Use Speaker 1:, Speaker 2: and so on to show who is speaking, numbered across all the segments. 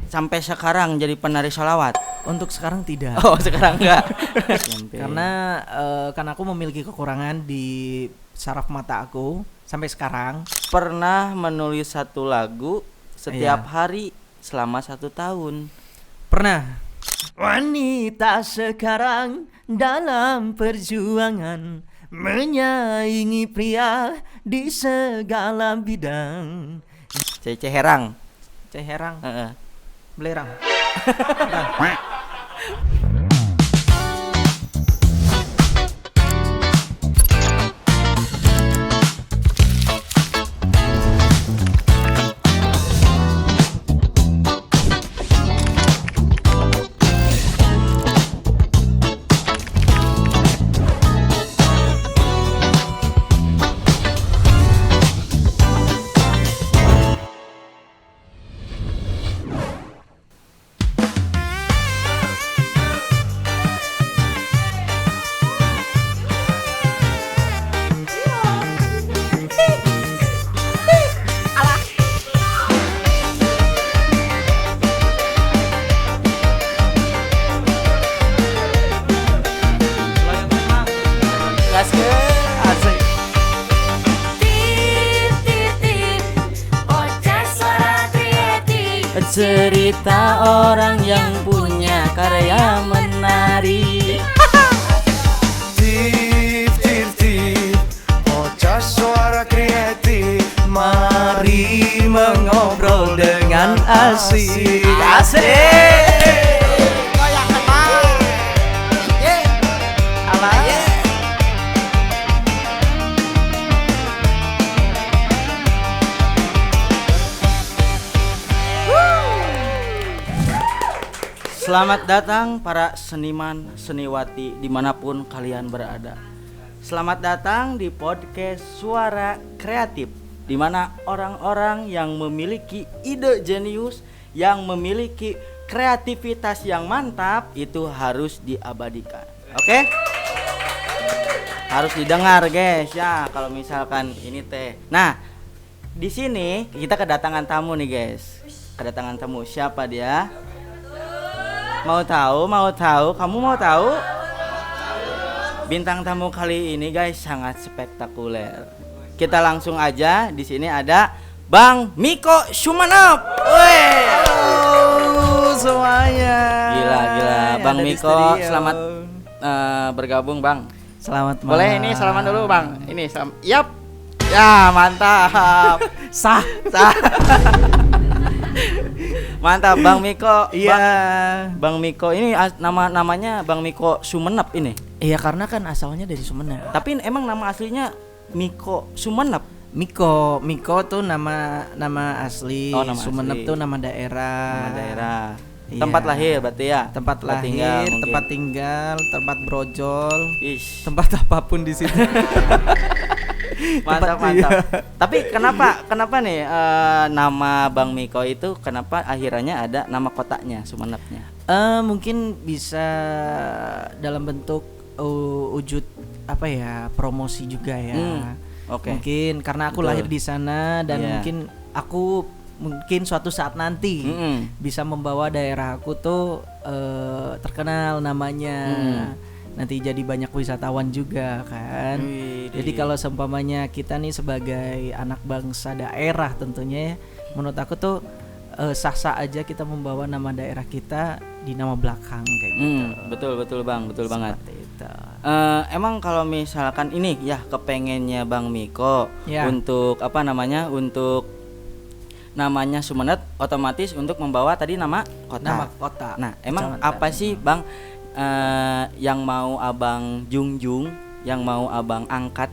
Speaker 1: sampai sekarang jadi penari sholawat?
Speaker 2: Untuk sekarang tidak.
Speaker 1: Oh, sekarang enggak.
Speaker 2: Karena kan aku memiliki kekurangan di saraf mata aku sampai sekarang.
Speaker 1: Pernah menulis satu lagu setiap hari selama 1 tahun.
Speaker 2: Pernah. Wanita sekarang dalam perjuangan menyaingi pria di segala bidang.
Speaker 1: Cece Herang.
Speaker 2: Ceherang,
Speaker 1: Heeh.
Speaker 2: belerang.
Speaker 1: Gaskeun.
Speaker 2: Asik.
Speaker 1: Cerita orang yang punya karya menari.
Speaker 3: Tif, bocah suara kreatif. Mari mengobrol dengan asik.
Speaker 1: Asik. Selamat datang para seniman, seniwati dimanapun kalian berada. Selamat datang di podcast Suara Kreatif, di mana orang-orang yang memiliki ide jenius, yang memiliki kreativitas yang mantap itu harus diabadikan. Oke? Harus didengar, guys. Ya, kalau misalkan ini teh. Nah, di sini kita kedatangan tamu nih, guys. Kedatangan tamu. Siapa dia? Mau tahu? Kamu mau tahu? Bintang tamu kali ini, guys, sangat spektakuler. Kita langsung aja. Di sini ada Bang Miko Sumenep. Woi.
Speaker 2: Halo semuanya.
Speaker 1: Gila. Bang
Speaker 2: Ada di
Speaker 1: Miko,
Speaker 2: studio.
Speaker 1: selamat bergabung, Bang.
Speaker 2: Selamat malam.
Speaker 1: Boleh ini salaman dulu, Bang. Ini Yap. Ya, mantap.
Speaker 2: Sah.
Speaker 1: Mantap, Bang Miko.
Speaker 2: Iya.
Speaker 1: Bang Miko ini namanya Bang Miko Sumenep ini.
Speaker 2: Iya, karena kan asalnya dari Sumenep.
Speaker 1: Tapi emang nama aslinya Miko Sumenep.
Speaker 2: Miko tuh nama asli.
Speaker 1: Oh, nama
Speaker 2: Sumenep
Speaker 1: asli.
Speaker 2: tuh nama daerah.
Speaker 1: Nama daerah.
Speaker 2: Iya.
Speaker 1: Tempat lahir berarti ya.
Speaker 2: Tempat lahir, tempat tinggal, tempat brojol,
Speaker 1: Ish.
Speaker 2: tempat apapun di situ.
Speaker 1: Mantap.
Speaker 2: Iya.
Speaker 1: Tapi kenapa nih nama Bang Miko itu kenapa akhirnya ada nama kotanya Sumenepnya?
Speaker 2: Mungkin bisa dalam bentuk wujud apa ya, promosi juga ya.
Speaker 1: Oke.
Speaker 2: Mungkin karena aku
Speaker 1: Betul.
Speaker 2: lahir di sana dan
Speaker 1: Iya.
Speaker 2: mungkin suatu saat nanti bisa membawa daerah aku tuh terkenal namanya. Nanti jadi banyak wisatawan juga kan. Jadi kalau seumpamanya kita nih sebagai anak bangsa daerah tentunya menurut aku tuh sah-sah aja kita membawa nama daerah kita di nama belakang kayak gitu.
Speaker 1: Betul Bang, betul banget.
Speaker 2: Seperti itu.
Speaker 1: Emang kalau misalkan ini ya kepengennya Bang Miko
Speaker 2: Ya.
Speaker 1: untuk untuk namanya Sumenep, otomatis untuk membawa tadi nama kota.
Speaker 2: Nama kota.
Speaker 1: Nah, emang
Speaker 2: Kecamatan.
Speaker 1: apa sih Bang yang mau Abang junjung, yang mau Abang angkat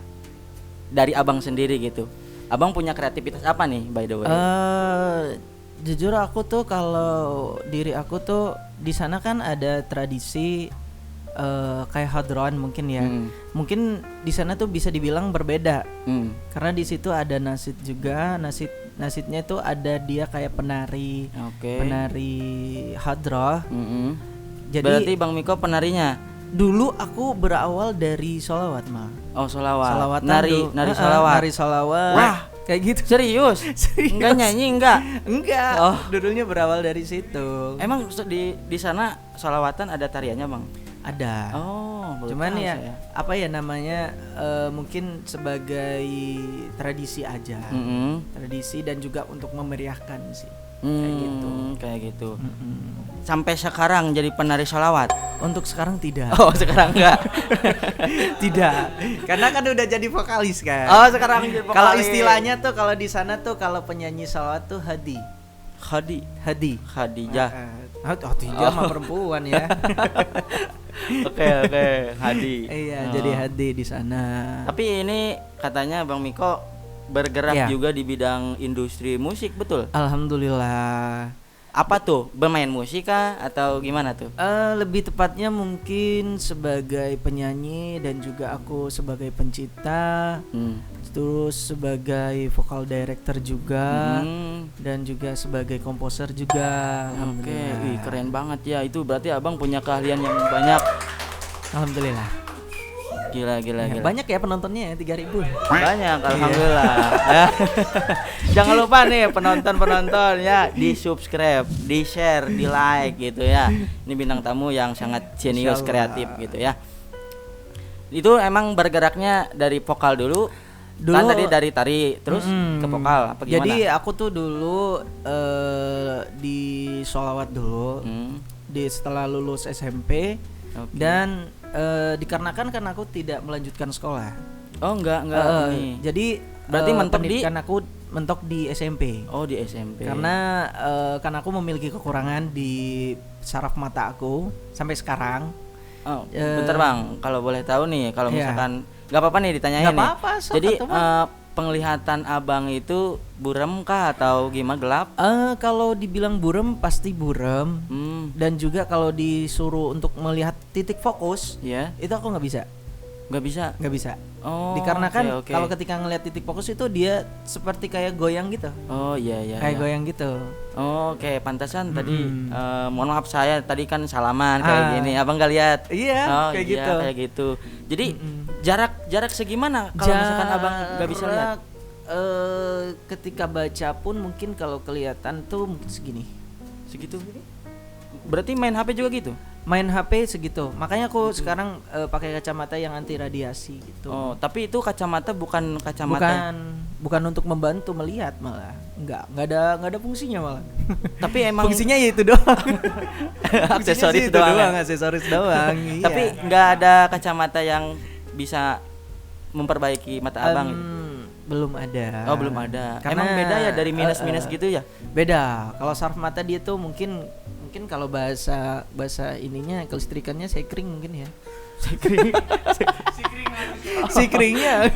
Speaker 1: dari Abang sendiri gitu? Abang punya kreativitas apa nih by the way?
Speaker 2: Jujur aku tuh kalau diri aku tuh di sana kan ada tradisi kayak hadron mungkin ya. Mungkin di sana tuh bisa dibilang berbeda. Karena di situ ada nasid juga, nasidnya tuh ada dia kayak penari.
Speaker 1: Oke.
Speaker 2: Penari hadroh. Jadi
Speaker 1: Berarti Bang Miko penarinya?
Speaker 2: dulu aku berawal dari sholawat mah.
Speaker 1: Oh, sholawat.
Speaker 2: Sholawatan
Speaker 1: Nari
Speaker 2: dulu.
Speaker 1: sholawat.
Speaker 2: Nari sholawat.
Speaker 1: Wah,
Speaker 2: Kayak gitu.
Speaker 1: Serius?
Speaker 2: Serius.
Speaker 1: Enggak nyanyi enggak?
Speaker 2: Enggak.
Speaker 1: Oh.
Speaker 2: Dulunya berawal dari situ.
Speaker 1: Emang di sana sholawatan ada tariannya, Bang?
Speaker 2: Ada.
Speaker 1: Oh, baru
Speaker 2: Cuman
Speaker 1: tahu
Speaker 2: ya
Speaker 1: saya.
Speaker 2: apa ya namanya mungkin sebagai tradisi aja. Tradisi dan juga untuk memeriahkan sih. Kayak gitu.
Speaker 1: Kayak gitu. Sampai sekarang jadi penari sholawat?
Speaker 2: Untuk sekarang tidak.
Speaker 1: Oh, sekarang enggak.
Speaker 2: Tidak. Karena kan udah jadi vokalis kan.
Speaker 1: Oh, sekarang jadi vokalis.
Speaker 2: Kalau istilahnya tuh kalau di sana tuh kalau penyanyi sholawat tuh hadi.
Speaker 1: Khadijah.
Speaker 2: Khadijah mah perempuan ya.
Speaker 1: Oke, Hadi.
Speaker 2: Iya, jadi hadi di sana.
Speaker 1: Tapi ini katanya Bang Miko bergerak
Speaker 2: Iya.
Speaker 1: juga di bidang industri musik, betul?
Speaker 2: Alhamdulillah.
Speaker 1: Apa tuh? Bermain musik kah atau gimana tuh?
Speaker 2: Lebih tepatnya mungkin sebagai penyanyi dan juga aku sebagai pencipta, terus sebagai vocal director juga, dan juga sebagai komposer juga.
Speaker 1: Oke,
Speaker 2: Alhamdulillah.
Speaker 1: wih, keren banget ya. Itu berarti Abang punya keahlian yang banyak.
Speaker 2: Alhamdulillah.
Speaker 1: Gila.
Speaker 2: Ya, banyak ya penontonnya ya 3.000.
Speaker 1: Banyak, alhamdulillah. Ya. Jangan lupa nih penonton ya di-subscribe, di-share, di-like gitu ya. Ini bintang tamu yang sangat jenius kreatif gitu ya. Itu emang bergeraknya dari vokal dulu. Kan tadi dari tari terus ke vokal apa gimana?
Speaker 2: Jadi aku tuh dulu di sholawat dulu setelah lulus SMP.
Speaker 1: Oke.
Speaker 2: Dan dikarenakan kan aku tidak melanjutkan sekolah.
Speaker 1: Oh enggak ini.
Speaker 2: Jadi
Speaker 1: berarti mentok di
Speaker 2: pendidikan aku mentok di SMP.
Speaker 1: Oh di SMP.
Speaker 2: Karena kan aku memiliki kekurangan di saraf mata aku sampai sekarang.
Speaker 1: Oh, bentar Bang, kalau boleh tahu nih, kalau
Speaker 2: Iya.
Speaker 1: misalkan nggak apa-apa nih ditanyain
Speaker 2: Nggak
Speaker 1: nih.
Speaker 2: apa-apa, sok
Speaker 1: Jadi
Speaker 2: atuh, Bang.
Speaker 1: penglihatan Abang itu burem kah atau gimana, gelap?
Speaker 2: Kalau dibilang burem pasti burem. Dan juga kalau disuruh untuk melihat titik fokus,
Speaker 1: Ya,
Speaker 2: itu aku nggak bisa.
Speaker 1: nggak bisa. Oh,
Speaker 2: Dikarenakan
Speaker 1: oke.
Speaker 2: kalau ketika ngelihat titik fokus itu dia seperti kayak goyang gitu.
Speaker 1: Oh iya.
Speaker 2: Kayak goyang gitu.
Speaker 1: Oh, oke, pantasan tadi mohon maaf saya tadi kan salaman kayak gini. Abang nggak lihat.
Speaker 2: Iya,
Speaker 1: Oh,
Speaker 2: kayak
Speaker 1: iya,
Speaker 2: gitu.
Speaker 1: kayak gitu. Jadi jarak segimana kalau misalkan Abang nggak bisa lihat?
Speaker 2: Ketika baca pun mungkin kalau kelihatan tuh mungkin segini.
Speaker 1: Segitu. Berarti main HP juga gitu?
Speaker 2: Main HP segitu. Makanya aku sekarang pakai kacamata yang anti radiasi gitu.
Speaker 1: Oh, tapi itu kacamata bukan kacamata.
Speaker 2: Bukan untuk membantu melihat malah. Enggak ada fungsinya malah.
Speaker 1: Tapi emang
Speaker 2: fungsinya ya itu doang.
Speaker 1: aksesoris
Speaker 2: Fungsinya sih itu
Speaker 1: doang.
Speaker 2: aksesoris doang. Iya.
Speaker 1: Tapi nggak ada kacamata yang bisa memperbaiki mata Abang gitu?
Speaker 2: Belum ada.
Speaker 1: Oh, belum ada.
Speaker 2: Karena,
Speaker 1: Emang beda ya dari minus-minus gitu ya?
Speaker 2: Beda. Kalau saraf mata dia tuh mungkin kalau bahasa ininya kelistrikannya sekring mungkin ya. Sikringnya.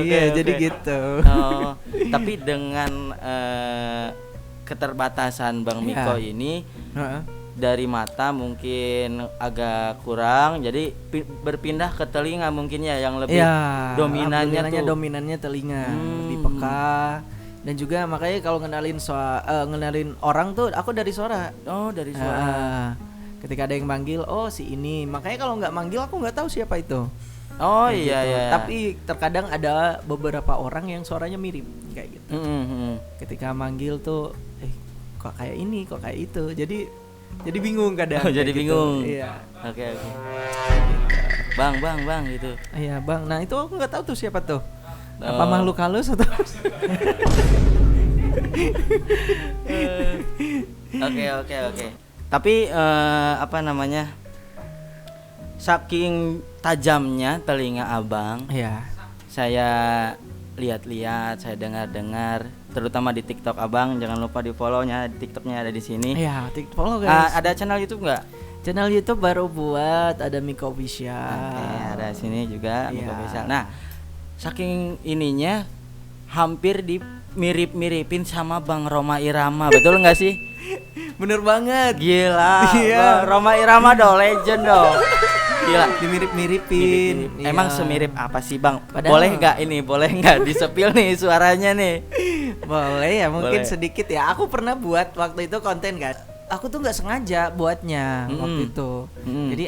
Speaker 2: Iya, jadi gitu.
Speaker 1: Oh, tapi dengan keterbatasan Bang Miko ini dari mata mungkin agak kurang, jadi berpindah ke telinga mungkin ya yang lebih
Speaker 2: dominannya telinga, lebih peka. Dan juga makanya kalau ngenalin orang tuh aku dari suara.
Speaker 1: Oh, dari suara.
Speaker 2: Ketika ada yang manggil, oh si ini. Makanya kalau nggak manggil aku nggak tahu siapa itu.
Speaker 1: Oh
Speaker 2: Kayak
Speaker 1: iya
Speaker 2: gitu.
Speaker 1: iya.
Speaker 2: Tapi terkadang ada beberapa orang yang suaranya mirip kayak gitu. Ketika manggil tuh, kok kayak ini, kok kayak itu. Jadi bingung kadang.
Speaker 1: Oh, jadi
Speaker 2: kayak
Speaker 1: bingung.
Speaker 2: Gitu. Iya.
Speaker 1: Oke. Bang gitu.
Speaker 2: Iya bang. Nah itu aku nggak tahu tuh siapa tuh.
Speaker 1: Oh.
Speaker 2: Apa makhluk halus atau?
Speaker 1: Oke. Tapi apa namanya? Saking tajamnya telinga Abang,
Speaker 2: Iya.
Speaker 1: saya lihat-lihat, saya dengar-dengar, terutama di TikTok Abang. Jangan lupa di follow-nya, TikToknya ada di sini.
Speaker 2: Iya, TikTok follow guys.
Speaker 1: Ada channel YouTube nggak?
Speaker 2: Channel YouTube baru buat, ada Miko Official.
Speaker 1: Oke, ada sini juga
Speaker 2: Iya.
Speaker 1: Miko Official. Nah, saking ininya hampir mirip-miripin sama Bang Rhoma Irama, betul nggak sih?
Speaker 2: Bener banget.
Speaker 1: Gila,
Speaker 2: Iya.
Speaker 1: Bang Rhoma Irama dong, legend dong. Gila,
Speaker 2: Dimirip-miripin.
Speaker 1: Emang
Speaker 2: Iya.
Speaker 1: semirip apa sih Bang?
Speaker 2: Padahal-
Speaker 1: Boleh nggak disepil nih suaranya nih?
Speaker 2: Boleh ya, mungkin
Speaker 1: Boleh.
Speaker 2: sedikit ya. Aku pernah buat waktu itu konten kan. Aku tuh nggak sengaja buatnya waktu itu. Jadi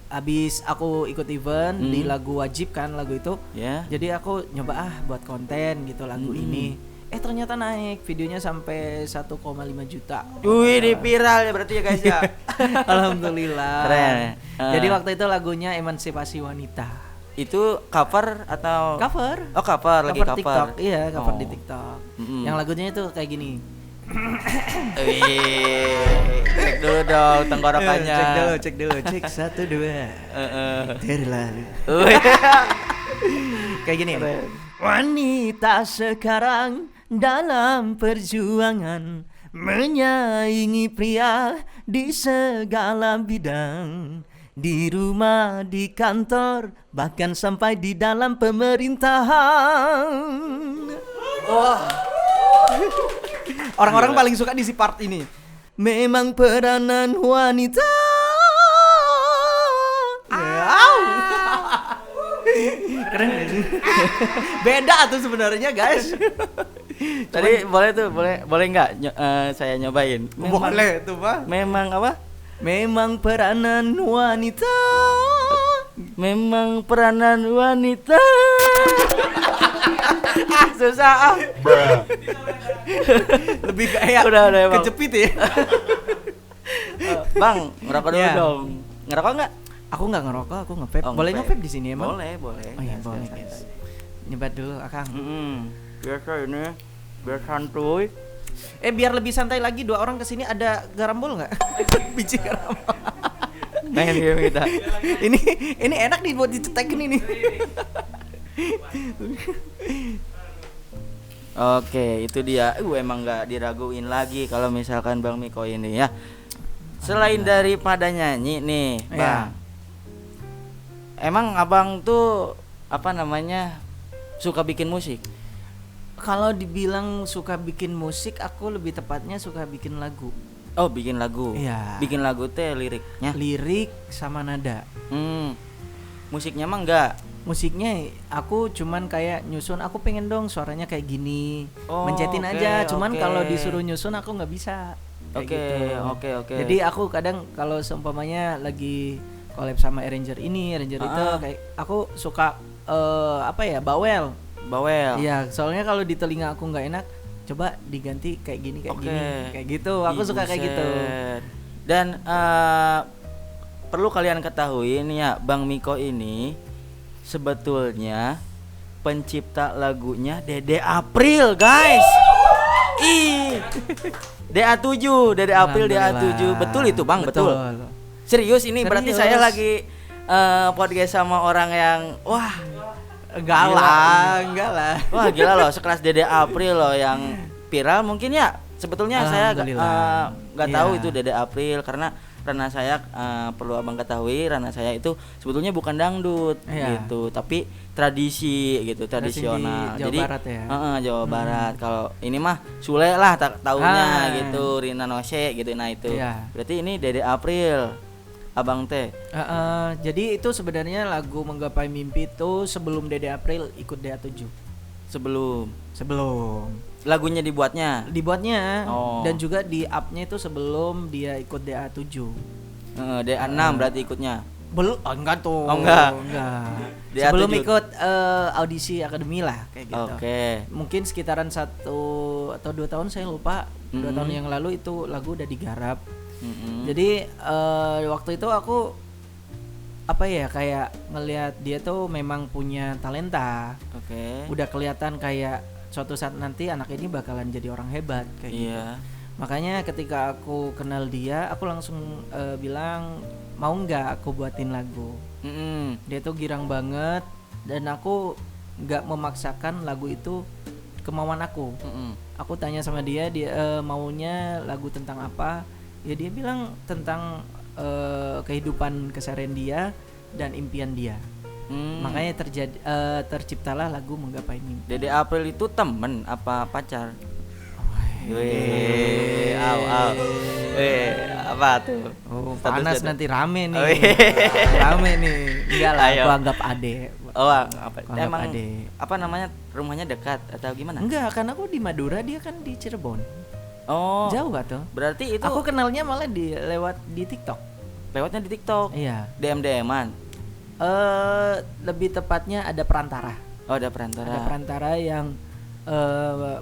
Speaker 2: habis aku ikut event di lagu wajib kan lagu itu.
Speaker 1: Ya.
Speaker 2: Jadi aku nyoba buat konten gitu lagu ini. Ternyata naik videonya sampai 1,5 juta.
Speaker 1: Wih, di viral ya berarti ya guys ya.
Speaker 2: Alhamdulillah.
Speaker 1: Keren.
Speaker 2: Jadi waktu itu lagunya Emansipasi Wanita.
Speaker 1: Itu cover atau
Speaker 2: Cover.
Speaker 1: Oh, cover lagi cover.
Speaker 2: TikTok. Iya, cover di
Speaker 1: Oh.
Speaker 2: TikTok.
Speaker 1: Mm-mm.
Speaker 2: Yang lagunya itu kayak gini.
Speaker 1: Wih, cek dulu dong tenggorokannya.
Speaker 2: Cek dulu. Cek 1 2. Terlalu.
Speaker 1: Wih.
Speaker 2: Kayak gini. Wanita sekarang dalam perjuangan menyaingi pria di segala bidang, di rumah, di kantor, bahkan sampai di dalam pemerintahan. Wah. Orang-orang paling suka di si part ini. Memang peranan wanita. Keren. Beda tuh sebenarnya guys.
Speaker 1: Tadi boleh tuh, boleh nggak saya nyobain?
Speaker 2: Boleh tuh Pak.
Speaker 1: Memang apa?
Speaker 2: Memang peranan wanita.
Speaker 1: Memang peranan wanita. Susah.
Speaker 2: Lebih kayak
Speaker 1: Udah emang.
Speaker 2: kejepit ya.
Speaker 1: Bang, ngerokok dulu
Speaker 2: Iya.
Speaker 1: dong. Ngerokok nggak?
Speaker 2: Aku nggak ngerokok, aku nge-vape.
Speaker 1: Oh,
Speaker 2: boleh
Speaker 1: nge-vape.
Speaker 2: nge-vape di sini emang?
Speaker 1: Boleh.
Speaker 2: Oh iya,
Speaker 1: Gas,
Speaker 2: boleh
Speaker 1: gas,
Speaker 2: guys.
Speaker 1: gas.
Speaker 2: Nyebat dulu Akang.
Speaker 1: Biasa ini, biar santuy.
Speaker 2: Biar lebih santai lagi 2 orang kesini ada garambol nggak? Biji garambol.
Speaker 1: Main game kita.
Speaker 2: ini enak nih buat dicetekin ini.
Speaker 1: Oke, itu dia. Emang nggak diraguin lagi kalau misalkan Bang Miko ini ya. Selain daripada nyanyi nih,
Speaker 2: Iya.
Speaker 1: Bang. Emang abang tuh apa namanya suka bikin musik?
Speaker 2: Kalau dibilang suka bikin musik, aku lebih tepatnya suka bikin lagu.
Speaker 1: Oh, bikin lagu.
Speaker 2: Iya.
Speaker 1: Bikin lagu teh liriknya.
Speaker 2: Lirik sama nada.
Speaker 1: Musiknya mah enggak.
Speaker 2: Musiknya aku cuman kayak nyusun, aku pengen dong suaranya kayak gini.
Speaker 1: Oh,
Speaker 2: Mencetin
Speaker 1: oke,
Speaker 2: aja, cuman
Speaker 1: oke.
Speaker 2: kalau disuruh nyusun aku nggak bisa. Kayak
Speaker 1: Oke,
Speaker 2: gitu.
Speaker 1: oke.
Speaker 2: Jadi aku kadang kalau seumpamanya lagi collab sama arranger ini, arranger itu, kayak aku suka bawel.
Speaker 1: Bawel.
Speaker 2: Iya, soalnya kalau di telinga aku nggak enak, coba diganti kayak gini, kayak gitu. Aku suka kayak gitu.
Speaker 1: Dan perlu kalian ketahui nih ya, Bang Miko ini sebetulnya pencipta lagunya Dede April, guys. DA7, Dede April DA7. Betul itu, Bang, betul. Serius ini berarti
Speaker 2: Serius.
Speaker 1: saya lagi podcast sama orang yang wah,
Speaker 2: Enggak lah.
Speaker 1: wah gila loh, sekelas Dede April loh yang viral mungkin ya. Sebetulnya saya nggak tahu
Speaker 2: Iya.
Speaker 1: itu Dede April karena saya perlu abang ketahui, Rana saya itu sebetulnya bukan dangdut gitu, tapi tradisi gitu, tradisional.
Speaker 2: Di Jawa
Speaker 1: Jadi
Speaker 2: Barat ya?
Speaker 1: Jawa Barat. Kalau ini mah Sule lah taunya gitu, Rina Nose gitu. Nah itu.
Speaker 2: Iya.
Speaker 1: Berarti ini Dede April. Abang teh.
Speaker 2: Jadi itu sebenarnya lagu Menggapai Mimpi itu sebelum Dede April ikut DA7.
Speaker 1: Sebelum lagunya dibuatnya.
Speaker 2: Oh. Dan juga di up-nya itu sebelum dia ikut DA7.
Speaker 1: DA6 berarti ikutnya.
Speaker 2: Belum, enggak tuh.
Speaker 1: Oh, enggak. DA7.
Speaker 2: Sebelum ikut audisi akademi lah kayak gitu.
Speaker 1: Oke.
Speaker 2: Mungkin sekitaran 1 atau 2 tahun saya lupa. 2 tahun yang lalu itu lagu udah digarap. Jadi waktu itu aku kayak ngelihat dia tuh memang punya talenta.
Speaker 1: Oke.
Speaker 2: Udah kelihatan kayak suatu saat nanti anak ini bakalan jadi orang hebat kayak gitu. Makanya ketika aku kenal dia, aku langsung bilang mau nggak aku buatin lagu. Dia tuh girang banget dan aku nggak memaksakan lagu itu kemauan aku. Aku tanya sama dia maunya lagu tentang apa? Ya dia bilang tentang kehidupan keseharian dia dan impian dia. Makanya terciptalah lagu Menggapai Mimpi.
Speaker 1: Dede April itu temen apa pacar? Apa tuh?
Speaker 2: Oh,
Speaker 1: Status
Speaker 2: panas
Speaker 1: Dede.
Speaker 2: nanti rame nih.
Speaker 1: Oh,
Speaker 2: Rame nih. Enggak lah,
Speaker 1: Ayo.
Speaker 2: aku anggap adek.
Speaker 1: Oh, apa?
Speaker 2: Anggap
Speaker 1: Emang
Speaker 2: adek.
Speaker 1: apa namanya? Rumahnya dekat atau gimana?
Speaker 2: Enggak, kan aku di Madura, dia kan di Cirebon.
Speaker 1: Oh.
Speaker 2: Jauh gak tuh?
Speaker 1: Berarti itu
Speaker 2: Aku kenalnya malah lewat di TikTok.
Speaker 1: Lewatnya di TikTok.
Speaker 2: Iya.
Speaker 1: DM-an.
Speaker 2: Lebih tepatnya ada perantara.
Speaker 1: Oh, ada perantara.
Speaker 2: Ada perantara yang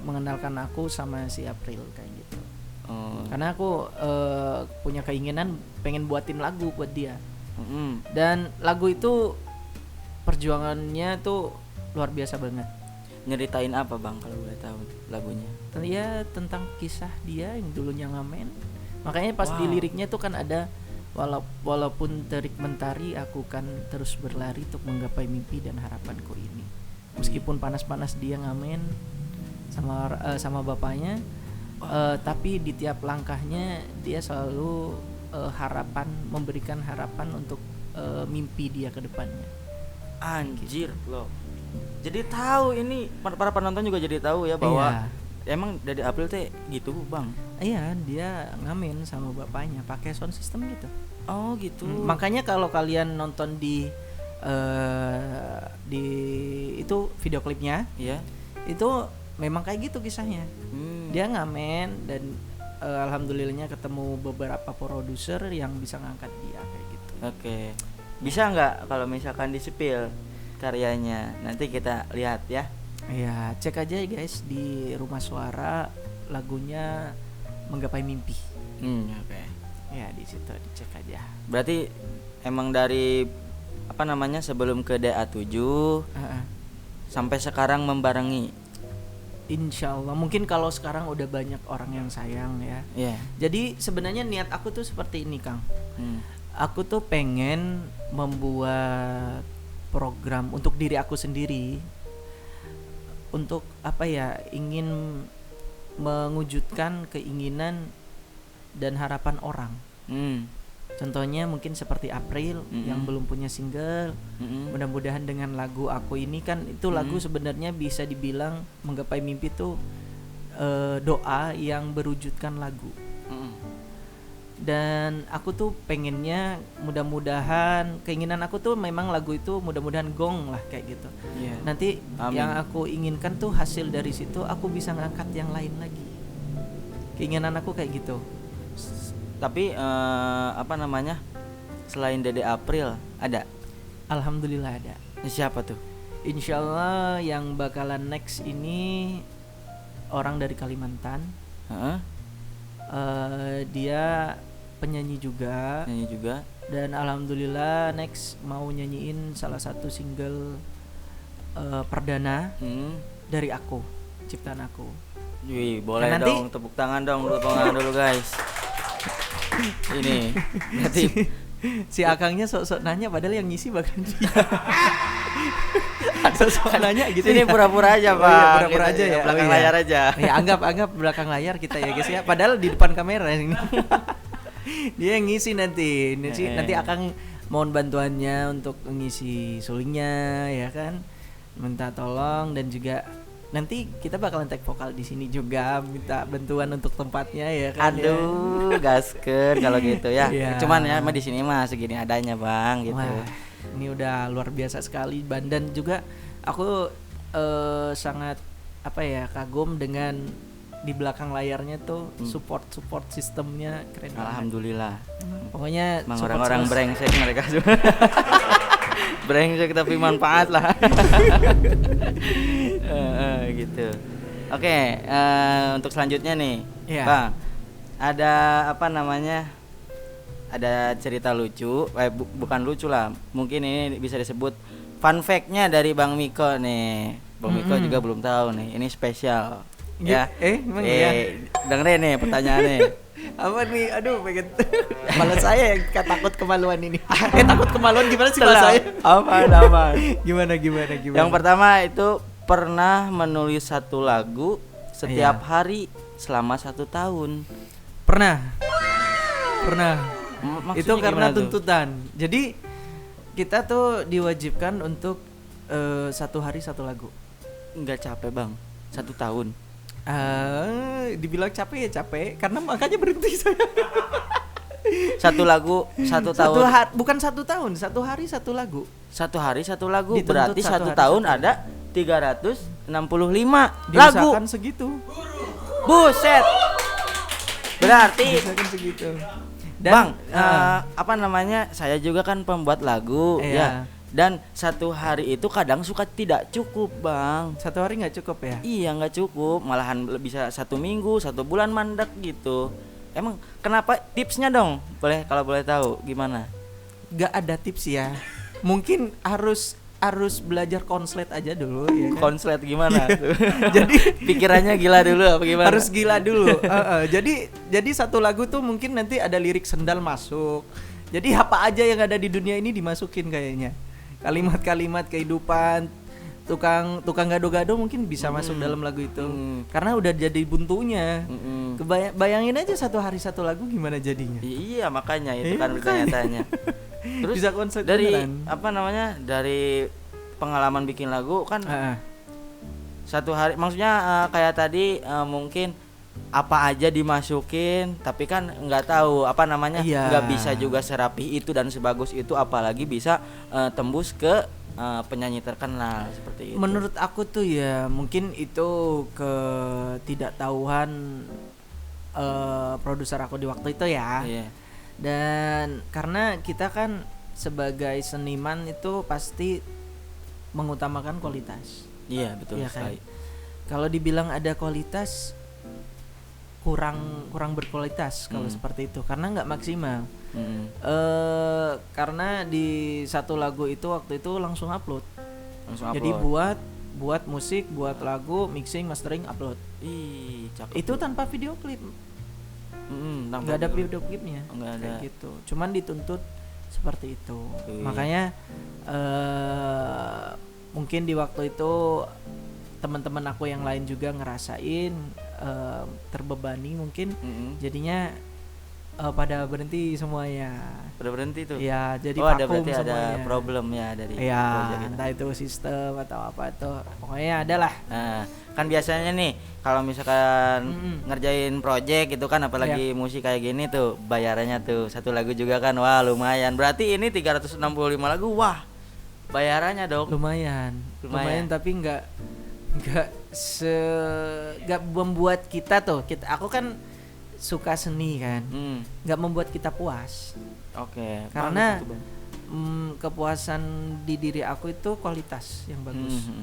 Speaker 2: mengenalkan aku sama si April kayak gitu.
Speaker 1: Oh.
Speaker 2: Karena aku punya keinginan pengen buatin lagu buat dia.
Speaker 1: Mm-mm.
Speaker 2: Dan lagu itu perjuangannya tuh luar biasa banget.
Speaker 1: Nyeritain apa Bang kalau boleh tahu lagunya?
Speaker 2: Ya tentang kisah dia yang dulunya ngamen. Makanya pas di
Speaker 1: Wow.
Speaker 2: liriknya tuh kan ada walaupun terik mentari aku kan terus berlari untuk menggapai mimpi dan harapanku ini. Meskipun panas-panas dia ngamen sama bapaknya, tapi di tiap langkahnya dia selalu memberikan harapan untuk mimpi dia ke depannya.
Speaker 1: Anjir loh. Jadi tahu ini para penonton juga jadi tahu ya bahwa
Speaker 2: Iya.
Speaker 1: emang dari April teh gitu Bang.
Speaker 2: Iya, dia ngamen sama bapaknya pakai sound system gitu.
Speaker 1: Oh gitu.
Speaker 2: Makanya kalau kalian nonton di itu video klipnya,
Speaker 1: Iya.
Speaker 2: itu memang kayak gitu kisahnya. Dia
Speaker 1: Dia
Speaker 2: ngamen dan alhamdulillahnya ketemu beberapa produser yang bisa ngangkat dia kayak gitu.
Speaker 1: Oke. Bisa nggak kalau misalkan di-spill karyanya? Nanti kita lihat ya.
Speaker 2: Iya, cek aja ya guys di Rumah Suara lagunya Menggapai Mimpi.
Speaker 1: Oke.
Speaker 2: Ya di situ dicek aja.
Speaker 1: Berarti emang dari apa namanya sebelum ke DA7 sampai sekarang membarengi.
Speaker 2: Insya Allah mungkin kalau sekarang udah banyak orang yang sayang ya.
Speaker 1: Iya.
Speaker 2: Jadi sebenarnya niat aku tuh seperti ini Kang.
Speaker 1: Hmm.
Speaker 2: Aku tuh pengen membuat program untuk diri aku sendiri, untuk apa ya, ingin mewujudkan keinginan dan harapan orang. Contohnya mungkin seperti April yang belum punya single. Mudah-mudahan dengan lagu aku ini kan itu lagu sebenarnya bisa dibilang menggapai mimpi tuh doa yang berwujudkan lagu. Dan aku tuh pengennya mudah-mudahan keinginan aku tuh memang lagu itu mudah-mudahan gong lah kayak gitu.
Speaker 1: Yeah.
Speaker 2: Nanti
Speaker 1: Amin.
Speaker 2: yang aku inginkan tuh hasil dari situ aku bisa ngangkat yang lain lagi. Keinginan aku kayak gitu.
Speaker 1: Tapi apa namanya? Selain Dede April ada?
Speaker 2: Alhamdulillah ada.
Speaker 1: Siapa tuh?
Speaker 2: Insyaallah yang bakalan next ini orang dari Kalimantan.
Speaker 1: Heeh.
Speaker 2: Dia penyanyi juga.
Speaker 1: Nyanyi juga.
Speaker 2: Dan alhamdulillah next mau nyanyiin salah satu single perdana dari aku, ciptaan aku.
Speaker 1: Wih, boleh
Speaker 2: Kan nanti-
Speaker 1: dong tepuk tangan dulu guys. Ini berarti
Speaker 2: Si Akangnya sok-sok nanya padahal yang ngisi bahkan dia. Sok-sok nanya gitu.
Speaker 1: ini
Speaker 2: ya.
Speaker 1: pura-pura aja,
Speaker 2: Oh
Speaker 1: Pak.
Speaker 2: iya, pura-pura aja ya.
Speaker 1: Belakang
Speaker 2: Oh iya.
Speaker 1: layar aja.
Speaker 2: Ya anggap belakang layar kita ya guys ya. Padahal di depan kamera ini. Dia yang ngisi nanti. Nanti Akang mohon bantuannya untuk ngisi sulingnya ya kan. Minta tolong dan juga nanti kita bakalan tag vokal di sini juga, minta bantuan untuk tempatnya ya kan.
Speaker 1: Aduh, gaskeun kalau gitu ya.
Speaker 2: Iya.
Speaker 1: Cuman ya mah di sini mah segini adanya, Bang, gitu.
Speaker 2: Wah, ini udah luar biasa sekali dan juga aku sangat apa ya, kagum dengan di belakang layarnya tuh support sistemnya keren banget.
Speaker 1: Alhamdulillah.
Speaker 2: Pokoknya
Speaker 1: Emang
Speaker 2: support
Speaker 1: orang-orang
Speaker 2: sales-
Speaker 1: brengsek mereka semua. Brengsek tapi manfaat lah. Gitu. Oke, untuk selanjutnya nih,
Speaker 2: Iya.
Speaker 1: Bang, ada apa namanya? Ada cerita lucu, bukan lucu lah, mungkin ini bisa disebut fun fact-nya dari Bang Miko nih. Bang Miko juga belum tahu nih, ini spesial. Ya,
Speaker 2: emang iya?
Speaker 1: dengerin nih pertanyaannya.
Speaker 2: Apa nih? Aduh, pengen malah saya yang takut kemaluan ini. Takut kemaluan gimana sih bahasa saya?
Speaker 1: Apa?
Speaker 2: Gimana?
Speaker 1: Yang pertama itu pernah menulis satu lagu setiap
Speaker 2: Iya.
Speaker 1: hari selama 1 tahun.
Speaker 2: Pernah.
Speaker 1: Maksudnya
Speaker 2: Itu karena
Speaker 1: gimana tuh?
Speaker 2: tuntutan. Jadi kita tuh diwajibkan untuk 1 hari 1 lagu.
Speaker 1: Nggak capek, Bang? 1 tahun.
Speaker 2: Dibilang capek ya capek, karena makanya berhenti saya.
Speaker 1: 1 lagu 1 tahun.
Speaker 2: Bukan 1 tahun, 1 hari 1 lagu.
Speaker 1: 1 hari 1 lagu.
Speaker 2: Dituntut
Speaker 1: Berarti
Speaker 2: 1
Speaker 1: 1
Speaker 2: hari
Speaker 1: tahun
Speaker 2: 1
Speaker 1: ada 365 lagu.
Speaker 2: Diusahakan segitu.
Speaker 1: Buset. Berarti
Speaker 2: Diusahakan segitu. Dan,
Speaker 1: Bang, apa namanya? Saya juga kan pembuat lagu
Speaker 2: Iya.
Speaker 1: ya. Dan satu hari itu kadang suka tidak cukup, Bang.
Speaker 2: 1 hari nggak cukup ya?
Speaker 1: Iya, nggak cukup, malahan bisa 1 minggu, 1 bulan mandek gitu. Emang kenapa? Tipsnya dong, kalau boleh tahu gimana?
Speaker 2: Nggak ada tips ya. Mungkin harus belajar konslet aja dulu ya kan?
Speaker 1: Konslet gimana tuh?
Speaker 2: Jadi
Speaker 1: Pikirannya gila dulu apa gimana?
Speaker 2: harus gila dulu. Jadi satu lagu tuh mungkin nanti ada lirik sendal masuk. Jadi apa aja yang ada di dunia ini dimasukin kayaknya. Kalimat-kalimat kehidupan, tukang gado-gado mungkin bisa masuk dalam lagu itu. Karena udah jadi buntunya. Bayangin aja 1 hari 1 lagu gimana jadinya.
Speaker 1: Iya, makanya itu kan
Speaker 2: makanya.
Speaker 1: tanya. Terus
Speaker 2: Bisa konsep
Speaker 1: dari
Speaker 2: beneran.
Speaker 1: apa namanya? Dari pengalaman bikin lagu kan
Speaker 2: Heeh.
Speaker 1: 1 hari, maksudnya kayak tadi mungkin apa aja dimasukin, tapi kan nggak tahu apa namanya,
Speaker 2: Iya.
Speaker 1: nggak bisa juga serapi itu dan sebagus itu, apalagi bisa tembus ke penyanyi terkenal seperti itu.
Speaker 2: Menurut aku tuh ya mungkin itu ketidaktahuan produser aku di waktu itu ya.
Speaker 1: Iya.
Speaker 2: Dan karena kita kan sebagai seniman itu pasti mengutamakan kualitas.
Speaker 1: Iya, betul
Speaker 2: Iya kan?
Speaker 1: sekali.
Speaker 2: Kalau dibilang ada kualitas kurang berkualitas kalau seperti itu karena nggak maksimal. Karena di satu lagu itu waktu itu langsung upload. Jadi buat musik, buat lagu, mixing, mastering, upload.
Speaker 1: Ih, cakep.
Speaker 2: Itu tanpa video klip. Nggak ada video klipnya.
Speaker 1: Nggak ada.
Speaker 2: Kayak gitu. Cuman dituntut seperti itu.
Speaker 1: Iya.
Speaker 2: Makanya mungkin di waktu itu teman-teman aku yang lain juga ngerasain terbebani mungkin. Jadinya pada berhenti semuanya.
Speaker 1: Udah berhenti tuh.
Speaker 2: Ya, jadi
Speaker 1: ada
Speaker 2: vakum
Speaker 1: berarti
Speaker 2: semuanya.
Speaker 1: ada problem ya dari
Speaker 2: Ya,
Speaker 1: project itu.
Speaker 2: entah itu sistem atau apa itu. Pokoknya adalah.
Speaker 1: Nah, kan biasanya nih kalau misalkan ngerjain project itu kan, apalagi musik kayak gini tuh bayarannya tuh 1 lagu juga kan, wah lumayan. Berarti ini 365 lagu, wah bayarannya dong.
Speaker 2: Lumayan tapi nggak membuat kita aku kan suka seni kan, nggak membuat kita puas.
Speaker 1: Oke.
Speaker 2: Karena
Speaker 1: bagus itu, Bang.
Speaker 2: kepuasan di diri aku itu kualitas yang bagus.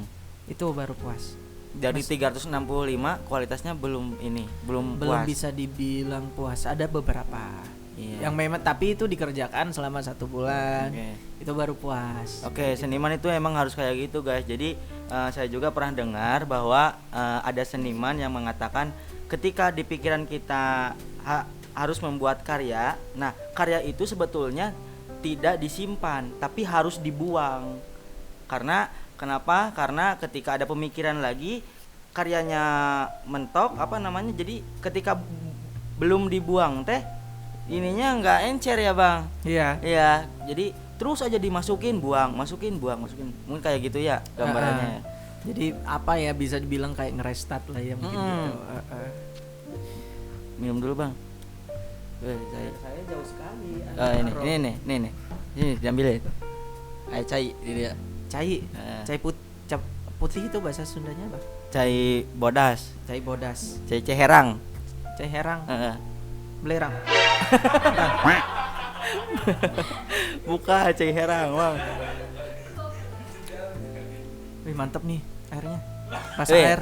Speaker 2: Itu baru puas.
Speaker 1: Dari 365 kualitasnya belum
Speaker 2: Belum
Speaker 1: puas.
Speaker 2: bisa dibilang puas. Ada beberapa yang memang, tapi itu dikerjakan selama 1 bulan. Itu baru puas.
Speaker 1: Oke, seniman itu emang harus kayak gitu, guys. Jadi saya juga pernah dengar bahwa ada seniman yang mengatakan ketika di pikiran kita harus membuat karya, nah karya itu sebetulnya tidak disimpan tapi harus dibuang. Karena kenapa? Karena ketika ada pemikiran lagi, karyanya mentok jadi ketika belum dibuang teh ininya nggak encer ya, Bang.
Speaker 2: Iya.
Speaker 1: Iya, jadi terus aja dimasukin, masukin. Mungkin kayak gitu ya gambarannya.
Speaker 2: Jadi apa ya, bisa dibilang kayak ngerestart lah ya mungkin gitu.
Speaker 1: Minum dulu, Bang.
Speaker 2: Saya jauh sekali.
Speaker 1: Ini diambilin. Air cai dia.
Speaker 2: Cai putih itu bahasa Sundanya apa?
Speaker 1: Cai bodas,
Speaker 2: Cai bodas,
Speaker 1: cai ceherang.
Speaker 2: cai herang, belerang.
Speaker 1: Buka cai herang, Bang.
Speaker 2: Wih, mantep nih airnya. Rasa air.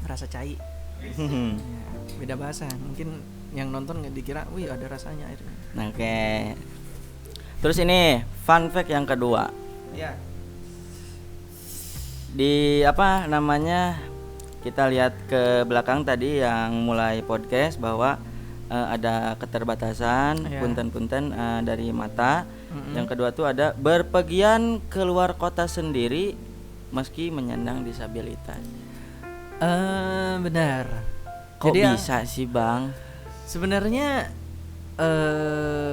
Speaker 2: Rasa cai. Ya, beda bahasa. Mungkin yang nonton nggak dikira, wih ada rasanya airnya.
Speaker 1: Oke. Terus ini fun fact yang kedua.
Speaker 2: Ya.
Speaker 1: Di apa namanya, kita lihat ke belakang tadi yang mulai podcast bahwa ada keterbatasan, punten-punten dari mata. Yang kedua tuh ada berpergian keluar kota sendiri meski menyandang disabilitas.
Speaker 2: Benar.
Speaker 1: Kok
Speaker 2: Jadi
Speaker 1: bisa sih, Bang?
Speaker 2: sebenarnya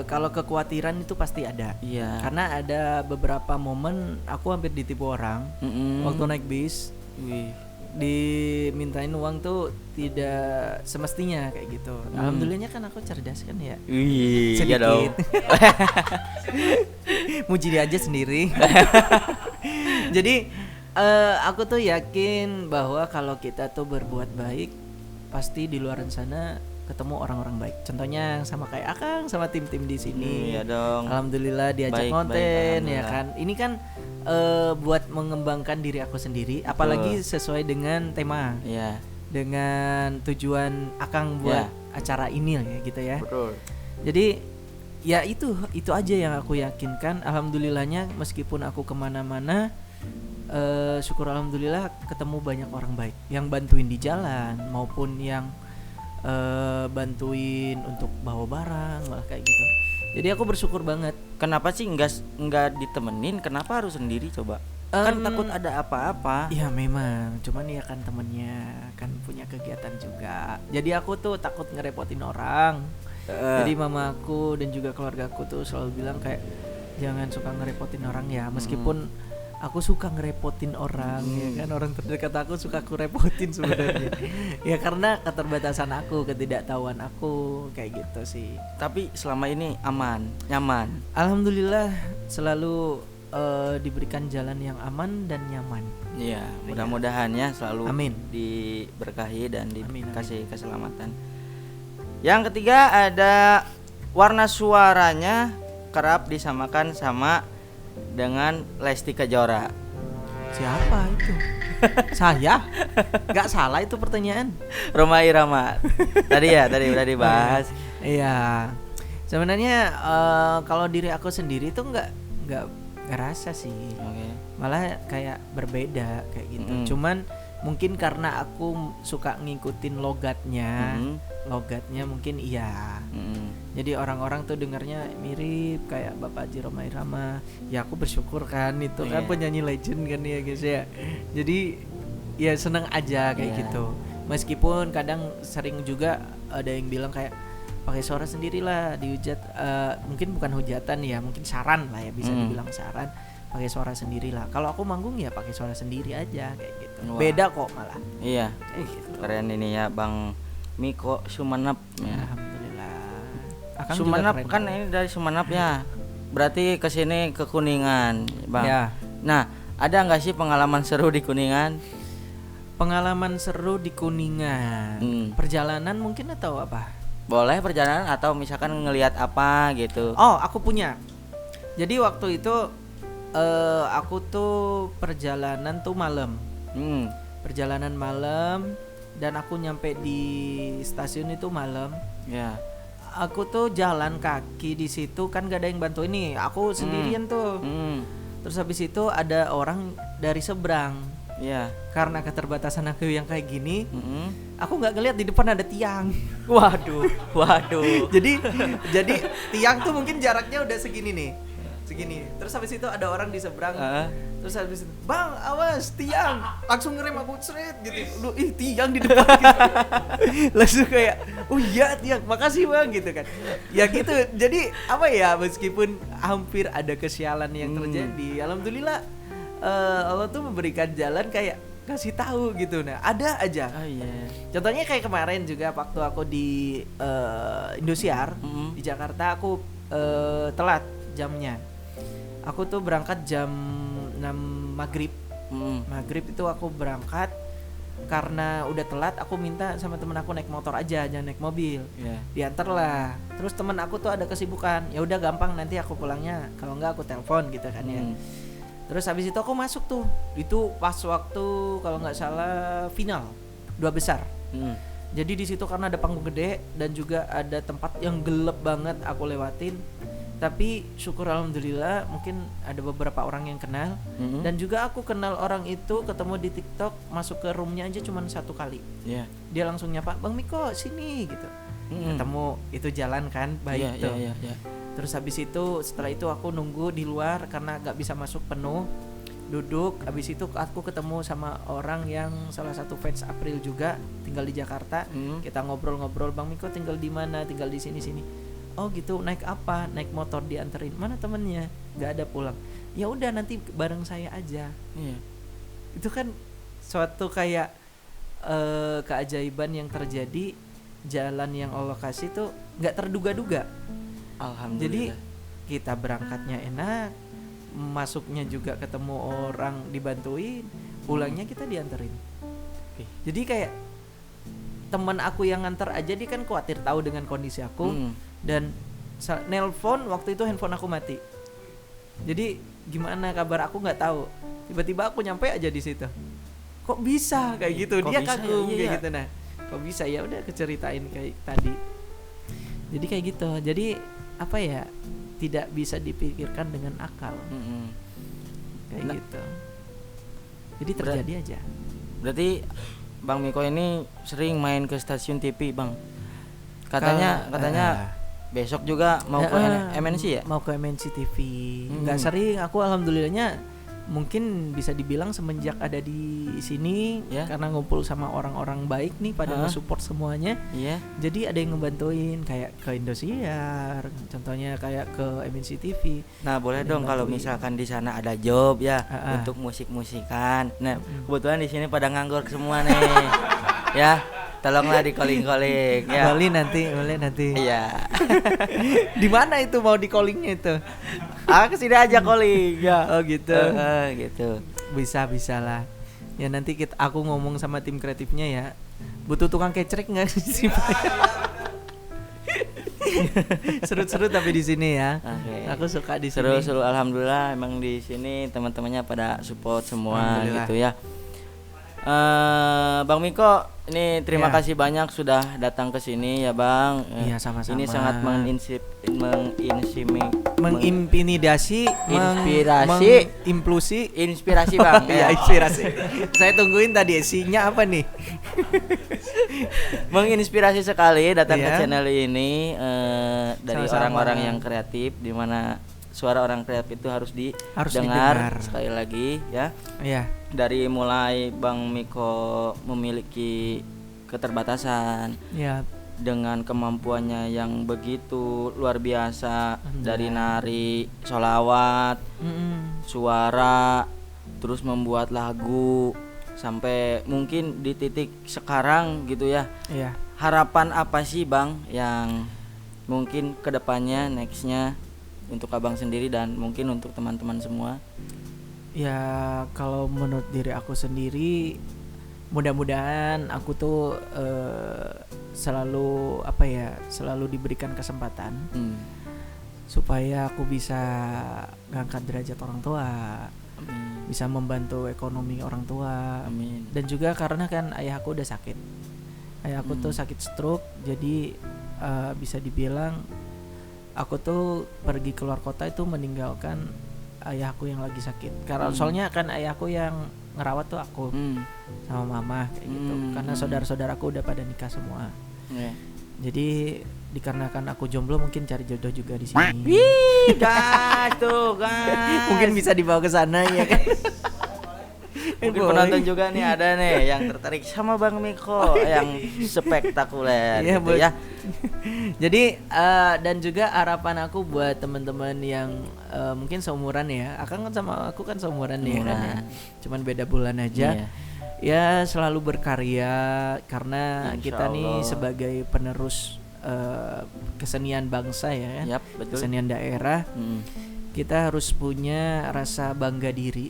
Speaker 2: kalau kekhawatiran itu pasti ada.
Speaker 1: Iya.
Speaker 2: Karena ada beberapa momen aku hampir ditipu orang waktu naik bis.
Speaker 1: Wih.
Speaker 2: Dimintain uang tuh tidak semestinya kayak gitu. Alhamdulillahnya kan aku cerdas kan ya.
Speaker 1: Wih,
Speaker 2: Sedikit.
Speaker 1: iya dong.
Speaker 2: Muji dia aja sendiri. Jadi aku tuh yakin bahwa kalau kita tuh berbuat baik, pasti di luar sana ketemu orang-orang baik. Contohnya sama kayak Akang sama tim-tim di sini.
Speaker 1: Iya dong.
Speaker 2: Alhamdulillah diajak
Speaker 1: Baik,
Speaker 2: konten
Speaker 1: baik,
Speaker 2: ya kan. Ini kan buat mengembangkan diri aku sendiri, apalagi sesuai dengan tema,
Speaker 1: Iya.
Speaker 2: dengan tujuan Akang buat acara ini ya gitu ya.
Speaker 1: Betul.
Speaker 2: Jadi ya itu aja yang aku yakinkan. Alhamdulillahnya meskipun aku kemana-mana, syukur alhamdulillah ketemu banyak orang baik yang bantuin di jalan maupun yang bantuin untuk bawa barang, malah kayak gitu. Jadi aku bersyukur banget.
Speaker 1: Kenapa sih enggak ditemenin? Kenapa harus sendiri coba? Kan takut ada apa-apa.
Speaker 2: Ya memang, cuman ya kan temennya kan punya kegiatan juga. Jadi aku tuh takut ngerepotin orang. Jadi mamaku dan juga keluargaku tuh selalu bilang kayak jangan suka ngerepotin orang ya. Meskipun aku suka ngerepotin orang ya kan, orang terdekat aku suka aku repotin sebenarnya. Ya karena keterbatasan aku, ketidaktahuan aku kayak gitu sih.
Speaker 1: Tapi selama ini aman, nyaman.
Speaker 2: Alhamdulillah selalu diberikan jalan yang aman dan nyaman.
Speaker 1: Iya, mudah-mudahan ya selalu
Speaker 2: Amin.
Speaker 1: diberkahi dan
Speaker 2: Amin.
Speaker 1: dikasih keselamatan. Yang ketiga ada warna suaranya kerap disamakan sama dengan Lesti Kejora.
Speaker 2: Siapa itu? Saya? Gak salah itu pertanyaan.
Speaker 1: Rhoma Irama. Tadi udah dibahas.
Speaker 2: Iya. Sebenarnya kalau diri aku sendiri tuh nggak ngerasa sih.
Speaker 1: Oke.
Speaker 2: Malah kayak berbeda kayak gitu. Cuman mungkin karena aku suka ngikutin logatnya. Logatnya mungkin iya. Jadi orang-orang tuh dengarnya mirip kayak Bapak Haji Rhoma Irama. Ya aku bersyukur kan, itu kan penyanyi legend kan ya guys ya. Jadi ya seneng aja kayak gitu. Meskipun kadang sering juga ada yang bilang kayak pakai suara sendirilah dihujat, mungkin bukan hujatan ya, mungkin saran lah ya, bisa dibilang saran, pakai suara sendirilah. Kalau aku manggung ya pakai suara sendiri aja kayak gitu.
Speaker 1: Wah.
Speaker 2: Beda kok malah.
Speaker 1: Iya.
Speaker 2: Gitu.
Speaker 1: Keren ini ya Bang Miko Sumenep ya.
Speaker 2: Alhamdulillah. Akang
Speaker 1: Sumenep
Speaker 2: juga keren
Speaker 1: kan ini dari Sumenep ya. Berarti kesini ke Kuningan, Bang.
Speaker 2: Ya.
Speaker 1: Nah, ada nggak sih pengalaman seru di Kuningan?
Speaker 2: Pengalaman seru di Kuningan. Perjalanan mungkin atau apa?
Speaker 1: Boleh perjalanan atau misalkan ngelihat apa gitu.
Speaker 2: Oh, aku punya. Jadi waktu itu aku tuh perjalanan tuh malam. Perjalanan malam dan aku nyampe di stasiun itu malam.
Speaker 1: Ya.
Speaker 2: Aku tuh jalan kaki di situ kan gak ada yang bantu ini. Aku sendirian tuh. Terus habis itu ada orang dari seberang.
Speaker 1: Iya.
Speaker 2: Karena keterbatasan aku yang kayak gini, aku nggak ngeliat di depan ada tiang.
Speaker 1: Waduh.
Speaker 2: jadi tiang tuh mungkin jaraknya udah segini nih, segini. Terus habis itu ada orang di seberang. Terus habis itu, bang awas tiang, langsung ngerem aku seret gitu. Duh, tiang di depan gitu. Langsung kayak, oh iya tiang, makasih bang gitu kan. Ya gitu. Jadi apa ya, meskipun hampir ada kesialan yang terjadi, alhamdulillah Allah tuh memberikan jalan kayak kasih tahu gitu. Nah ada aja.
Speaker 1: Oh iya.
Speaker 2: Contohnya kayak kemarin juga waktu aku di Indosiar di Jakarta, aku telat jamnya. Aku tuh berangkat jam 6 maghrib. Maghrib itu aku berangkat karena udah telat. Aku minta sama temen aku naik motor aja, jangan naik mobil. Diantar lah. Terus temen aku tuh ada kesibukan. Ya udah gampang, nanti aku pulangnya. Kalau enggak aku telepon gitu kan ya. Terus habis itu aku masuk tuh. Itu pas waktu kalau nggak salah final 2 besar. Jadi di situ karena ada panggung gede dan juga ada tempat yang gelap banget aku lewatin. Tapi syukur alhamdulillah mungkin ada beberapa orang yang kenal. Dan juga aku kenal orang itu, ketemu di TikTok, masuk ke roomnya aja cuman 1 kali. Dia langsung nyapa, Bang Miko sini gitu. Ketemu, itu jalan kan baik tuh. Terus habis itu setelah itu aku nunggu di luar karena gak bisa masuk penuh, duduk. Habis itu aku ketemu sama orang yang salah satu fans April juga, tinggal di Jakarta. Kita ngobrol-ngobrol, Bang Miko tinggal di mana? Tinggal di sini. Oh gitu, naik apa? Naik motor dianterin. Mana temennya? Gak ada pulang. Ya udah nanti bareng saya aja. Itu kan suatu kayak keajaiban yang terjadi, jalan yang Allah kasih tuh gak terduga-duga.
Speaker 1: Alhamdulillah.
Speaker 2: Jadi kita berangkatnya enak, masuknya juga ketemu orang dibantuin, pulangnya kita dianterin. Jadi kayak teman aku yang nganter aja dia kan khawatir tahu dengan kondisi aku dan nelpon waktu itu handphone aku mati. Jadi gimana kabar aku nggak tahu. Tiba-tiba aku nyampe aja di situ. Kok bisa kayak gitu?
Speaker 1: Kok
Speaker 2: Dia
Speaker 1: bisa
Speaker 2: kagum
Speaker 1: ya?
Speaker 2: kayak
Speaker 1: Iya.
Speaker 2: gitu nah. Kok bisa ya udah keceritain kayak tadi. Jadi kayak gitu. Jadi apa ya? Tidak bisa dipikirkan dengan akal. Kayak
Speaker 1: Nah,
Speaker 2: gitu. Jadi terjadi aja.
Speaker 1: Berarti Bang Miko ini sering main ke stasiun TV, Bang. Katanya besok juga mau ke MNC ya?
Speaker 2: Mau ke MNC TV. Nggak sering. Aku alhamdulillahnya mungkin bisa dibilang semenjak ada di sini
Speaker 1: Ya.
Speaker 2: karena ngumpul sama orang-orang baik nih pada nge-support semuanya.
Speaker 1: Iya.
Speaker 2: Jadi ada yang ngebantuin kayak ke Indosiar, contohnya kayak ke MNC TV.
Speaker 1: Nah, boleh
Speaker 2: Ada
Speaker 1: dong
Speaker 2: yang
Speaker 1: kalau
Speaker 2: bantuin.
Speaker 1: misalkan di sana ada job ya
Speaker 2: Ah.
Speaker 1: untuk musik-musikan. Nah, kebetulan di sini pada nganggur semua nih. Ya, tolonglah di calling-calling ya.
Speaker 2: Boleh nanti.
Speaker 1: Iya.
Speaker 2: Di mana itu mau di callingnya itu?
Speaker 1: Kesini aja calling ya.
Speaker 2: Oh gitu.
Speaker 1: Gitu.
Speaker 2: Bisa lah. Ya nanti aku ngomong sama tim kreatifnya ya. Butuh tukang kecrek nggak sih? Seru-seru tapi di sini ya.
Speaker 1: Oke.
Speaker 2: Aku suka di sini.
Speaker 1: Seru-seru, alhamdulillah emang di sini teman-temannya pada support semua
Speaker 2: Alhamdulillah.
Speaker 1: gitu ya. Bang Miko, ini terima
Speaker 2: Ya.
Speaker 1: kasih banyak sudah datang ke sini ya, Bang.
Speaker 2: Iya, sama-sama.
Speaker 1: Ini sangat
Speaker 2: Mengintimidasi,
Speaker 1: Inspirasi.
Speaker 2: mengimplusi.
Speaker 1: inspirasi, Bang.
Speaker 2: Ya, inspirasi. Saya tungguin tadi isinya apa nih?
Speaker 1: Menginspirasi sekali datang ke
Speaker 2: Iya.
Speaker 1: channel ini dari
Speaker 2: Sama-sama.
Speaker 1: orang-orang yang kreatif, di mana suara orang kreatif itu harus
Speaker 2: Harus
Speaker 1: didengar
Speaker 2: didengar.
Speaker 1: sekali lagi ya.
Speaker 2: Iya.
Speaker 1: Dari mulai Bang Miko memiliki keterbatasan
Speaker 2: Ya,
Speaker 1: dengan kemampuannya yang begitu luar biasa,
Speaker 2: Alhamdulillah.
Speaker 1: dari nari, sholawat, suara, terus membuat lagu, sampai mungkin di titik sekarang gitu ya.
Speaker 2: iya.
Speaker 1: Harapan apa sih, Bang, yang mungkin kedepannya nextnya untuk Abang sendiri dan mungkin untuk teman-teman semua?
Speaker 2: Ya kalau menurut diri aku sendiri, mudah-mudahan aku tuh selalu diberikan kesempatan supaya aku bisa ngangkat derajat orang tua,
Speaker 1: Amin.
Speaker 2: bisa membantu ekonomi orang tua.
Speaker 1: Amin.
Speaker 2: Dan juga karena kan ayahku udah sakit. Ayahku tuh sakit stroke, jadi bisa dibilang aku tuh pergi keluar kota itu meninggalkan ayahku yang lagi sakit. Karena soalnya kan ayahku yang ngerawat tuh aku sama mama kayak gitu. Karena saudara-saudaraku udah pada nikah semua.
Speaker 1: Yeah.
Speaker 2: Jadi dikarenakan aku jomblo mungkin cari jodoh juga di sini.
Speaker 1: Wih, guys, tuh guys.
Speaker 2: Mungkin bisa dibawa ke sana ya kan.
Speaker 1: Mungkin
Speaker 2: Boleh.
Speaker 1: penonton juga nih ada nih yang tertarik sama Bang Miko yang spektakuler
Speaker 2: Iya,
Speaker 1: gitu ya.
Speaker 2: Jadi dan juga harapan aku buat teman-teman yang mungkin seumuran ya. Akang kan sama aku kan seumuran nih kan ya. Cuman beda bulan aja.
Speaker 1: Iya.
Speaker 2: Ya selalu berkarya karena
Speaker 1: Insya
Speaker 2: kita nih
Speaker 1: Allah.
Speaker 2: sebagai penerus kesenian bangsa ya kan.
Speaker 1: Yap, betul.
Speaker 2: Kesenian daerah. Kita harus punya rasa bangga diri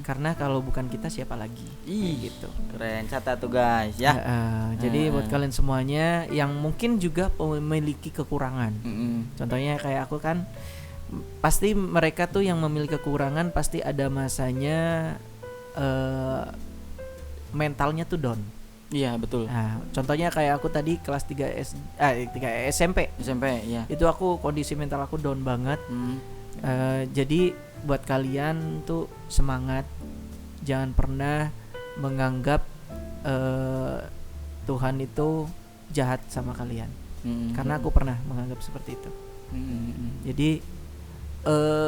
Speaker 2: karena kalau bukan kita siapa lagi.
Speaker 1: Gitu. Keren, catat tuh guys ya.
Speaker 2: Jadi buat kalian semuanya yang mungkin juga memiliki kekurangan. Contohnya kayak aku kan, pasti mereka tuh yang memiliki kekurangan pasti ada masanya mentalnya tuh down.
Speaker 1: Iya, betul.
Speaker 2: Nah, contohnya kayak aku tadi kelas 3 SMP.
Speaker 1: SMP ya.
Speaker 2: Itu aku kondisi mental aku down banget. Jadi buat kalian tuh semangat, jangan pernah menganggap Tuhan itu jahat sama kalian. Karena aku pernah menganggap seperti itu. Jadi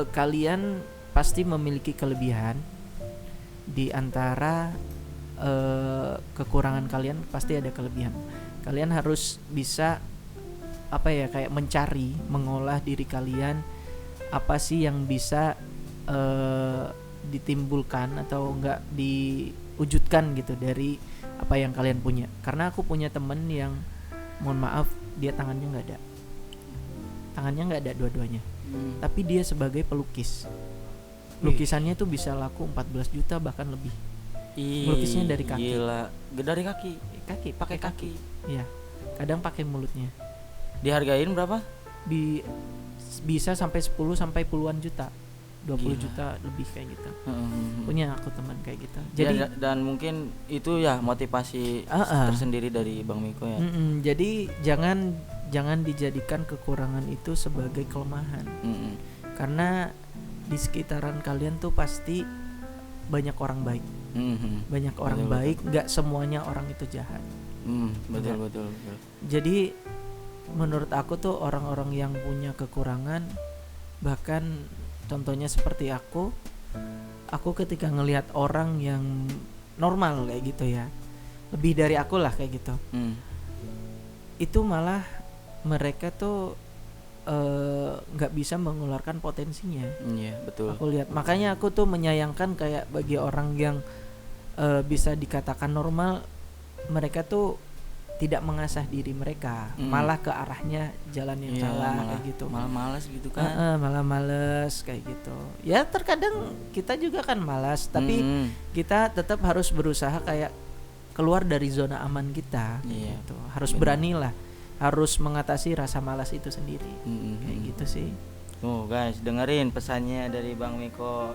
Speaker 2: kalian pasti memiliki kelebihan, di antara kekurangan kalian pasti ada kelebihan. Kalian harus bisa kayak mencari, mengolah diri kalian, apa sih yang bisa ditimbulkan atau enggak diwujudkan gitu dari apa yang kalian punya. Karena aku punya temen yang mohon maaf dia tangannya nggak ada dua-duanya, tapi dia sebagai pelukis, lukisannya tuh bisa laku 14 juta bahkan lebih. Melukisnya dari kaki.
Speaker 1: Gila, dari kaki.
Speaker 2: Pakai kaki. Iya. Kadang pakai mulutnya.
Speaker 1: Dihargain berapa?
Speaker 2: Bisa sampai 10 sampai puluhan juta. 20
Speaker 1: Gila.
Speaker 2: juta lebih kayak gitu. Punya aku teman kayak gitu. Jadi
Speaker 1: Dan mungkin itu ya motivasi tersendiri dari Bang Miko ya.
Speaker 2: Jadi jangan dijadikan kekurangan itu sebagai kelemahan. Karena di sekitaran kalian tuh pasti banyak orang baik. Banyak orang baik, nggak semuanya orang itu jahat.
Speaker 1: Betul.
Speaker 2: Jadi menurut aku tuh orang-orang yang punya kekurangan, bahkan contohnya seperti aku ketika ngelihat orang yang normal kayak gitu ya, lebih dari aku lah kayak gitu, itu malah mereka tuh nggak bisa mengeluarkan potensinya.
Speaker 1: Iya betul.
Speaker 2: Aku lihat, makanya aku tuh menyayangkan kayak bagi orang yang bisa dikatakan normal, mereka tuh tidak mengasah diri mereka, malah ke arahnya jalan yang salah kayak gitu.
Speaker 1: Malah malas gitu kan.
Speaker 2: Malah males kayak gitu. Ya terkadang kita juga kan malas, tapi kita tetap harus berusaha kayak keluar dari zona aman kita. Gitu. Harus beranilah, harus mengatasi rasa malas itu sendiri. Kayak gitu sih.
Speaker 1: Tuh guys, dengerin pesannya dari Bang Miko.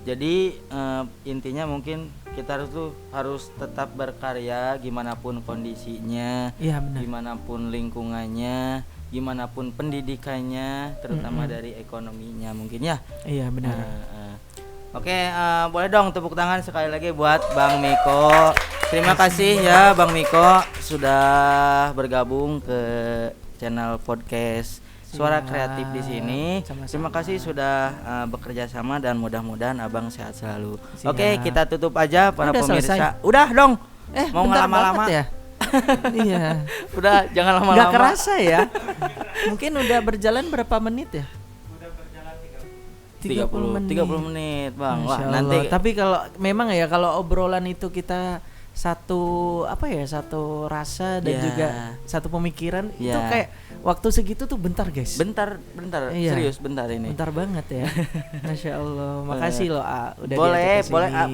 Speaker 1: Jadi intinya mungkin kita harus tetap berkarya gimana pun kondisinya, gimana pun lingkungannya, gimana pun pendidikannya, terutama dari ekonominya mungkin ya.
Speaker 2: Iya benar.
Speaker 1: Oke, boleh dong tepuk tangan sekali lagi buat Bang Miko. Terima kasih ya Bang Miko sudah bergabung ke channel podcast Suara Kreatif di sini. Sama-sama. Terima kasih sudah bekerja sama dan mudah-mudahan Abang sehat selalu. Oke, kita tutup aja para pemirsa.
Speaker 2: Selesai.
Speaker 1: Udah dong. Mau
Speaker 2: bentar
Speaker 1: lama-lama
Speaker 2: ya? Iya.
Speaker 1: Udah, jangan lama-lama.
Speaker 2: Gak kerasa ya. Mungkin udah berjalan berapa menit ya? 30
Speaker 1: menit, Bang. Wah,
Speaker 2: Masya
Speaker 1: nanti
Speaker 2: Allah. Tapi kalau memang ya kalau obrolan itu kita satu rasa dan juga satu pemikiran itu kayak waktu segitu tuh bentar guys.
Speaker 1: Bentar, serius bentar ini.
Speaker 2: Bentar banget ya. Masya Allah, makasih loh udah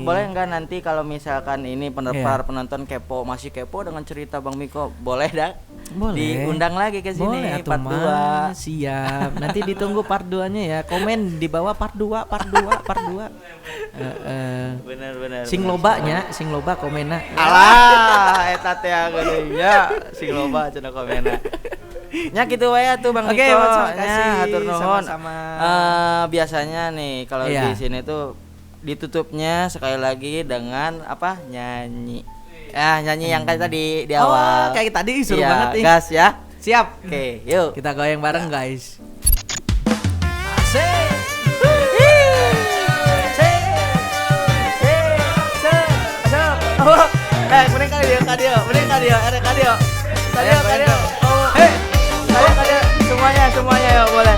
Speaker 1: boleh nggak nanti kalau misalkan ini penonton masih kepo dengan cerita Bang Miko, boleh dah?
Speaker 2: Boleh.
Speaker 1: Diundang lagi ke sini part 2.
Speaker 2: Siap. Nanti ditunggu part 2-nya ya. Komen di bawah part 2.
Speaker 1: Bener.
Speaker 2: Sing loba komenna.
Speaker 1: Alah, eta teh geunya sing loba cenah komena. Nya kitu wae atuh Bang Miko. Nya hatur nuhun. Biasanya nih kalau di sini tuh ditutupnya sekali lagi dengan nyanyi. Nyanyi yang kayak tadi di awal.
Speaker 2: Kayak tadi seru banget nih.
Speaker 1: Gas ya.
Speaker 2: Siap.
Speaker 1: Oke, yuk.
Speaker 2: Kita goyang bareng guys.
Speaker 1: Asik. Mending kadio. Semuanya yuk boleh.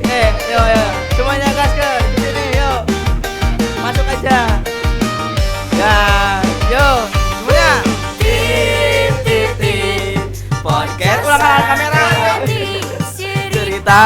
Speaker 1: Yuk. Semuanya gas ke sini yuk. Masuk aja. Yuk. Semuanya. Tip. Podcast ulang kamera. Cerita